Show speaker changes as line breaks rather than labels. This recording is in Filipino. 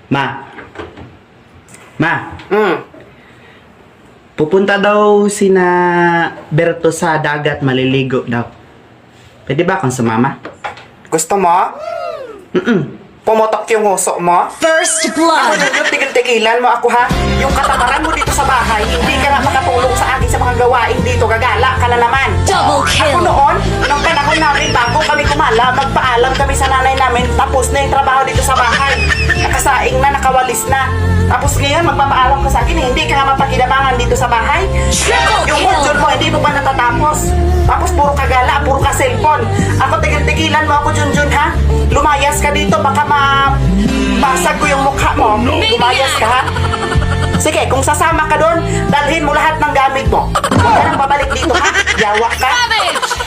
Ma. Ma.
Hmm.
Pupunta daw sina Berto sa dagat, maliligo daw. Pwede ba akong sumama?
Gusto mo? Pumutok yung uso mo?
First
Ako
blood!
yung tigil-tigilan mo ako ha? Yung katamaran mo dito sa bahay, hindi ka na makatulong sa akin sa mga gawain dito. Gagala ka na naman.
Double kill!
Ako noon, nung panahon namin bago kami kumala, magpaalam kami sa nanay namin, tapos na yung trabaho dito sa bahay. Nakasaing na, nakawalis na. Tapos ngayon, magpapaalam ka sa akin, hindi ka nga mapakinabangan dito sa bahay.
Triple
Yung
kill!
module mo, hindi mo pa natatapos. Tapos puro kagala, puro ka cellphone. Ako tigil-tigilan mo ako, Junjun, ha? Lumayas ka dito, baka mabasag ko yung mukha mo. Lumayas ka, ha? Sige, kung sasama ka doon, dalhin mo lahat ng gamit mo. Huwag ka nang babalik dito, ha? Yawa ka.
Savage!